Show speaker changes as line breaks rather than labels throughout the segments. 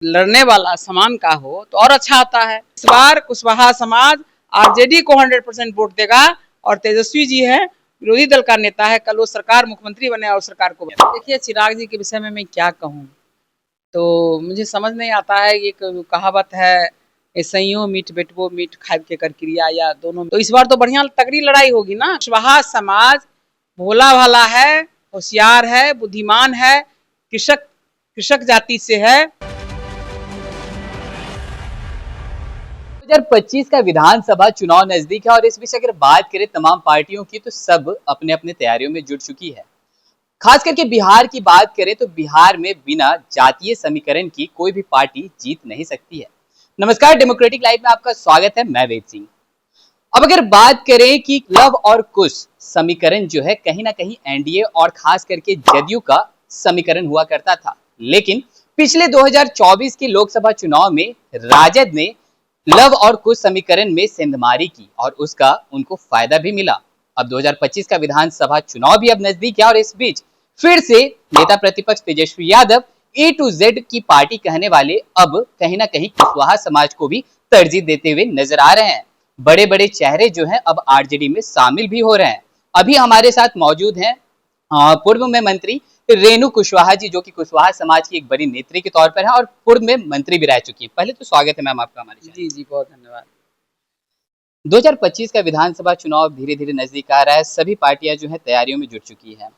लड़ने वाला समान का हो तो और अच्छा आता है। इस बार कुशवाहा समाज आरजेडी को 100% वोट देगा और तेजस्वी जी है विरोधी दल का नेता है, कल वो सरकार मुख्यमंत्री बने और सरकार को देखिए चिराग जी के विषय में मैं क्या कहूँ, तो मुझे समझ नहीं आता है। एक कहावत है ऐसईयो मीठ बेटबो मीठ खाए के कर क्रिया या दोनों, तो इस बार तो बढ़िया तगड़ी लड़ाई होगी ना। कुशवाहा समाज भोला भाला है, होशियार है, बुद्धिमान है, कृषक जाति से है।
2025 का विधानसभा चुनाव नजदीक है और इस बीच अगर बात करें तमाम पार्टियों की तो सब अपने अपने तैयारियों में जुट चुकी है। खास करके बिहार की बात करें तो बिहार में बिना जातीय समीकरण की कोई भी पार्टी जीत नहीं सकती है। नमस्कार, डेमोक्रेटिक लाइव में आपका स्वागत है, मैं वेद सिंह। अब अगर बात करें कि लव और कुश समीकरण जो है कहीं ना कहीं एनडीए और खास करके जदयू का समीकरण हुआ करता था, लेकिन पिछले 2024 के लोकसभा चुनाव में राजद ने लव और कुश समीकरण में सेंधमारी की और उसका उनको फायदा भी मिला। अब 2025 का विधानसभा चुनाव भी अब नजदीक है और इस बीच फिर से नेता प्रतिपक्ष तेजस्वी यादव ए टू जेड की पार्टी कहने वाले अब कहीं ना कहीं कुशवाहा समाज को भी तरजीह देते हुए नजर आ रहे हैं। बड़े बड़े चेहरे जो हैं अब आरजेडी में शामिल भी हो रहे हैं। अभी हमारे साथ मौजूद हैं पूर्व में मंत्री रेणु कुशवाहा जी, जो कि कुशवाहा समाज की एक बड़ी नेत्री के तौर पर है और पूर्व में मंत्री भी रह चुकी है। पहले तो स्वागत है मैम आपका हमारे
जी जी, बहुत धन्यवाद।
2025 का विधानसभा चुनाव धीरे धीरे नजदीक आ रहा है, सभी पार्टियां जो है तैयारियों में जुट चुकी है।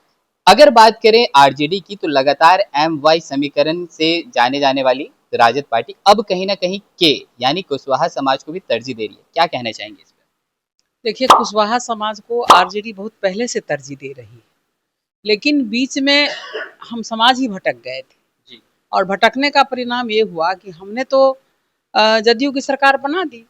अगर बात करें आरजेडी की तो लगातार एम वाई समीकरण से जाने जाने वाली राजद पार्टी अब कहीं ना कहीं के यानी कुशवाहा समाज को भी तरजीह दे रही है। क्या कहना चाहेंगे इस पर?
देखिए कुशवाहा समाज को आरजेडी बहुत पहले से तरजीह दे रही है, लेकिन बीच में हम समाज ही भटक गए थे
जी।
और भटकने का परिणाम ये हुआ कि हमने तो जदयू की सरकार बना दी,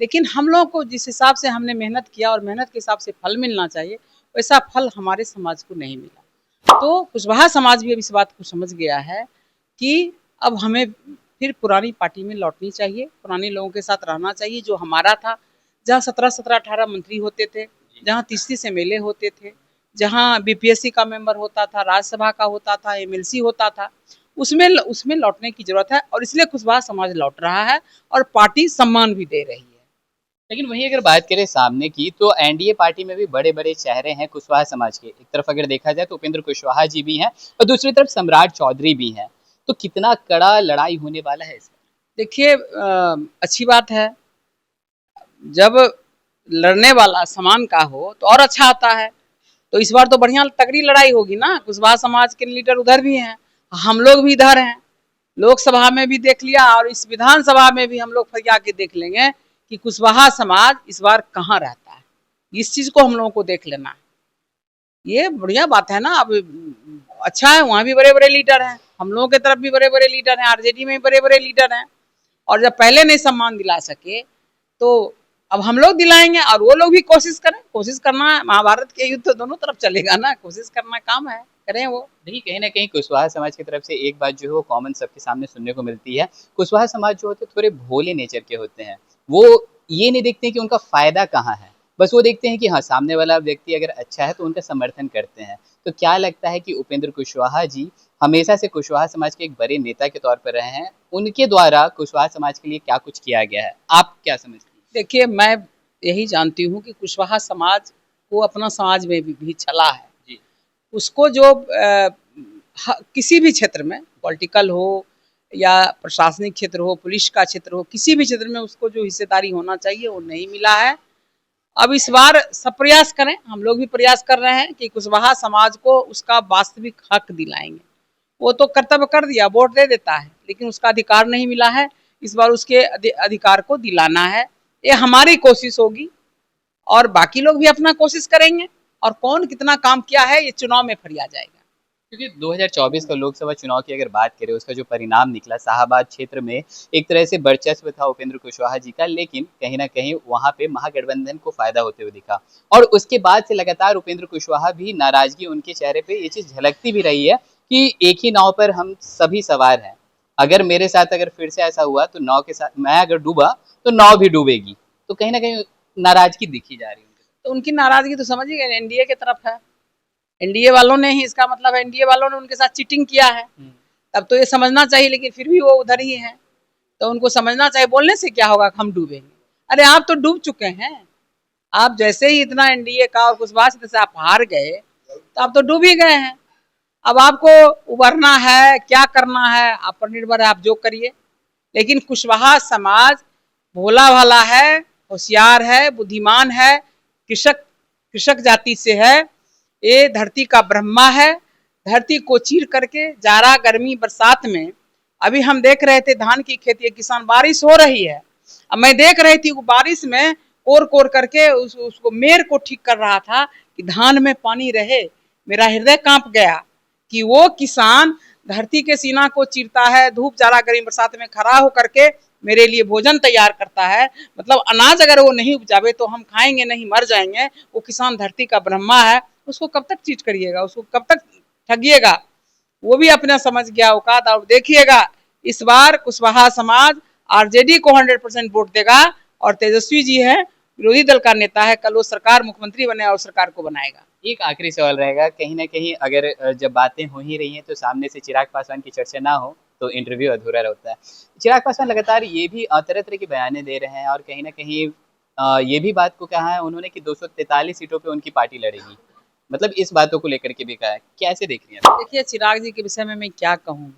लेकिन हम लोगों को जिस हिसाब से हमने मेहनत किया और मेहनत के हिसाब से फल मिलना चाहिए वैसा फल हमारे समाज को नहीं मिला। तो कुशवाहा समाज भी अब इस बात को समझ गया है कि अब हमें फिर पुरानी पार्टी में लौटनी चाहिए, पुराने लोगों के साथ रहना चाहिए जो हमारा था, जहाँ 17-17-18 मंत्री होते थे, जहाँ 30-30 एमएलए होते थे, जहाँ बीपीएससी का मेंबर होता था, राज्यसभा का होता था, एमएलसी होता था, उसमें लौटने की जरूरत है और इसलिए कुशवाहा समाज लौट रहा है और पार्टी सम्मान भी दे रही है।
लेकिन वहीं अगर बात करें सामने की तो एनडीए पार्टी में भी बड़े बड़े चेहरे हैं कुशवाहा समाज के। एक तरफ अगर देखा जाए तो उपेंद्र कुशवाहा जी भी हैं और दूसरी तरफ सम्राट चौधरी भी हैं। तो कितना कड़ा लड़ाई होने वाला है इसमें?
देखिए अच्छी बात है, जब लड़ने वाला समान का हो तो और अच्छा आता है। तो इस बार तो बढ़िया तगड़ी लड़ाई होगी ना। कुशवाहा समाज के लीडर उधर भी हैं, हम लोग भी इधर हैं। लोकसभा में भी देख लिया और इस विधानसभा में भी हम लोग फरिया के देख लेंगे कि कुशवाहा समाज इस बार कहाँ रहता है। इस चीज को हम लोगों को देख लेना है, ये बढ़िया बात है ना। अब अच्छा है, वहाँ भी बड़े बड़े लीडर हैं, हम लोगों की तरफ भी बड़े बड़े लीडर हैं, आरजेडी में भी बड़े बड़े लीडर हैं। और जब पहले नहीं सम्मान दिला सके तो अब हम लोग दिलाएंगे और वो लोग भी कोशिश करें। कोशिश करना है, महाभारत के युद्ध तो दोनों तरफ चलेगा ना, कोशिश करना काम है, करें वो।
देखिए कहीं ना कहीं कुशवाहा समाज की तरफ से एक बात जो है वो कॉमन सबके सामने सुनने को मिलती है। कुशवाहा समाज जो होते हैं थोड़े भोले नेचर के होते हैं। वो ये नहीं देखते कि उनका फायदा कहाँ है, बस वो देखते हैं कि हाँ सामने वाला व्यक्ति अगर अच्छा है तो उनका समर्थन करते हैं। तो क्या लगता है कि उपेंद्र कुशवाहा जी हमेशा से कुशवाहा समाज के एक बड़े नेता के तौर पर रहे हैं, उनके द्वारा कुशवाहा समाज के लिए क्या कुछ किया गया है, आप क्या समझते हैं?
देखिए मैं यही जानती हूँ कि कुशवाहा समाज को अपना समाज में भी छला है
जी।
उसको जो किसी भी क्षेत्र में, पॉलिटिकल हो या प्रशासनिक क्षेत्र हो, पुलिस का क्षेत्र हो, किसी भी क्षेत्र में उसको जो हिस्सेदारी होना चाहिए वो नहीं मिला है। अब इस बार सब प्रयास करें, हम लोग भी प्रयास कर रहे हैं कि कुशवाहा समाज को उसका वास्तविक हक दिलाएंगे। वो तो कर्तव्य कर दिया, वोट दे देता है, लेकिन उसका अधिकार नहीं मिला है। इस बार उसके अधिकार को दिलाना है, ये हमारी कोशिश होगी और बाकी लोग भी अपना कोशिश करेंगे और कौन कितना काम किया है ये चुनाव में फरिया जाएगा।
क्योंकि 2024 का लोकसभा चुनाव की अगर बात करें, उसका जो परिणाम निकला शाहाबाद क्षेत्र में एक तरह से वर्चस्व था उपेंद्र कुशवाहा जी का, लेकिन कहीं ना कहीं वहां पे महागठबंधन को फायदा होते हुए दिखा और उसके बाद से लगातार उपेंद्र कुशवाहा भी नाराजगी उनके चेहरे पे ये चीज झलकती भी रही है कि एक ही नाव पर हम सभी सवार हैं। अगर मेरे साथ अगर फिर से ऐसा हुआ तो नाव के साथ मैं अगर डूबा तो नाव भी डूबेगी। तो कहीं ना कहीं नाराजगी दिखी जा रही है।
तो उनकी नाराजगी तो समझिए एनडीए की तरफ है। एनडीए वालों ने ही, इसका मतलब एनडीए वालों ने उनके साथ चीटिंग किया है। तब तो ये समझना चाहिए, लेकिन फिर भी वो उधर ही हैं। तो उनको समझना चाहिए, बोलने से क्या होगा हम डूबेंगे। अरे आप तो डूब चुके हैं। आप जैसे ही इतना एनडीए का और कुशवाहा से आप हार गए तो आप तो डूब ही गए हैं। अब आपको उबरना है, क्या करना है आप पर निर्भर है, आप जो करिए। लेकिन कुशवाहा समाज भोला भाला है, होशियार है, बुद्धिमान है, कृषक कृषक जाति से है, ये धरती का ब्रह्मा है। धरती को चीर करके जाड़ा गर्मी बरसात में, अभी हम देख रहे थे धान की खेती, किसान बारिश हो रही है, अब मैं देख रही थी वो बारिश में कोर कोर करके उसको मेर को ठीक कर रहा था कि धान में पानी रहे। मेरा हृदय कांप गया कि वो किसान धरती के सीना को चीरता है, धूप जाड़ा गर्मी बरसात में खड़ा होकर के मेरे लिए भोजन तैयार करता है। मतलब अनाज अगर वो नहीं उपजावे तो हम खाएंगे नहीं, मर जाएंगे। वो किसान धरती का ब्रह्मा है, उसको कब तक चीट करिएगा, उसको कब तक ठगिएगा। वो भी अपना समझ गया औकात। और देखिएगा इस बार कुशवाहा समाज आरजेडी को 100% वोट देगा और तेजस्वी जी है, विरोधी दल का नेता है, कल वो सरकार मुख्यमंत्री बने और सरकार को बनाएगा।
एक आखिरी सवाल रहेगा, कहीं ना कहीं अगर जब बातें हो ही रही हैं तो सामने से चिराग पासवान की चर्चा ना हो तो इंटरव्यू अधूरा रहता है। चिराग पासवान लगातार ये भी तरह तरह के बयाने दे रहे हैं और कहीं ना कहीं ये भी बात को कहा है उन्होंने कि 243 सीटों पे उनकी पार्टी लड़ेगी। मतलब इस बातों को लेकर के भी कहा है, कैसे देख रही हैं?
देखिए चिराग जी के विषय में मैं क्या कहूँ,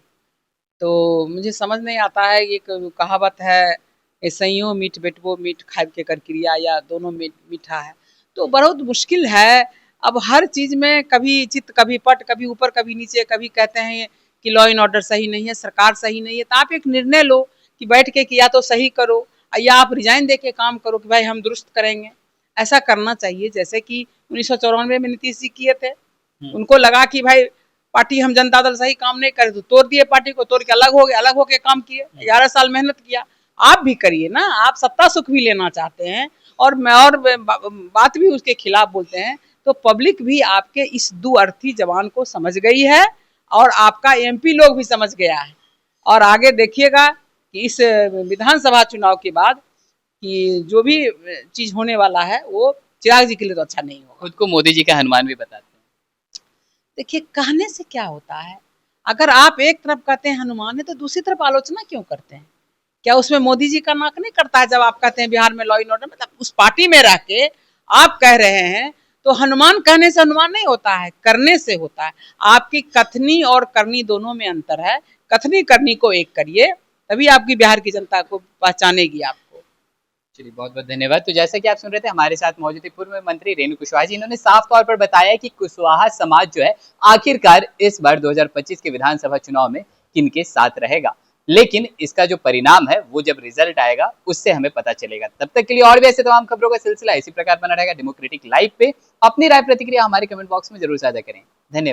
तो मुझे समझ नहीं आता है। एक कहावत है, ऐसइयों मीठ बेटबो मीठ खाए के कर क्रिया, या दोनों मीठा है, तो बहुत मुश्किल है। अब हर चीज में कभी चित कभी पट, कभी ऊपर कभी नीचे, कभी कहते हैं कि लॉ एंड ऑर्डर सही नहीं है, सरकार सही नहीं है। तो आप एक निर्णय लो कि बैठ के कि या तो सही करो या आप रिजाइन दे के काम करो कि भाई हम दुरुस्त करेंगे। ऐसा करना चाहिए जैसे कि 1994 में नीतीश जी किए थे। उनको लगा कि भाई पार्टी हम जनता दल सही काम नहीं करे तो तोड़ दिए, पार्टी को तोड़ के अलग हो गए, अलग होके काम किए, 11 साल मेहनत किया। आप भी करिए ना, आप सत्ता सुख भी लेना चाहते हैं और मैं और बात भी उसके खिलाफ बोलते हैं, तो पब्लिक भी आपके इस दुअर्थी जवान को समझ गई है और आपका एमपी लोग भी समझ गया है। और आगे देखिएगा कि इस विधानसभा चुनाव के बाद कि जो भी चीज होने वाला है वो चिराग जी के लिए तो अच्छा नहीं होगा।
खुद को मोदी जी का हनुमान भी बताते हैं।
देखिए कहने से क्या होता है, अगर आप एक तरफ कहते हैं हनुमान है तो दूसरी तरफ आलोचना क्यों करते हैं? क्या उसमें मोदी जी का नाक नहीं करता है? जब आप कहते हैं बिहार में लॉ एंड ऑर्डर, मतलब उस पार्टी में रह के आप कह रहे हैं, तो हनुमान कहने से हनुमान नहीं होता है, करने से होता है। आपकी कथनी और करनी दोनों में अंतर है। कथनी करनी को एक करिए, तभी आपकी बिहार की जनता को पहचानेगी आपको।
चलिए बहुत बहुत धन्यवाद। तो जैसा कि आप सुन रहे थे, हमारे साथ मौजूद पूर्व मंत्री रेणु कुशवाहा जी, इन्होंने साफ तौर पर बताया कि कुशवाहा समाज जो है आखिरकार इस बार 2025 के विधानसभा चुनाव में किनके साथ रहेगा, लेकिन इसका जो परिणाम है वो जब रिजल्ट आएगा उससे हमें पता चलेगा। तब तक के लिए और भी ऐसे तमाम खबरों का सिलसिला इसी प्रकार बना रहेगा डेमोक्रेटिक लाइव पे। अपनी राय प्रतिक्रिया हमारे कमेंट बॉक्स में जरूर साझा करें। धन्यवाद।